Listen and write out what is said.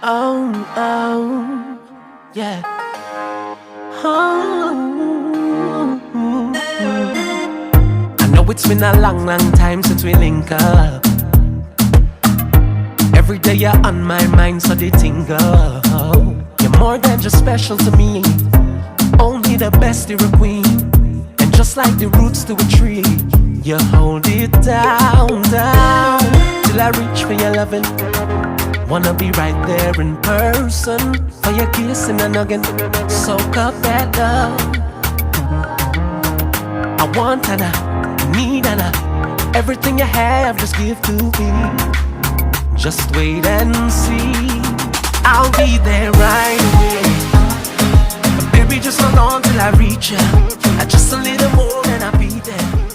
Oh, yeah. Oh. I know it's been a long, long time since we link up. Every day you're on my mind, so they tingle. You're more than just special to me, only the best, you're a queen. And just like the roots to a tree, you hold it down, down, till I reach for your loving. Wanna be right there in person, for your kissing and hugging. Soak up that love. I want and I need and everything you have, just give to me. Just wait and see, I'll be there right away. Baby, just hold on till I reach you. Just a little more and I'll be there.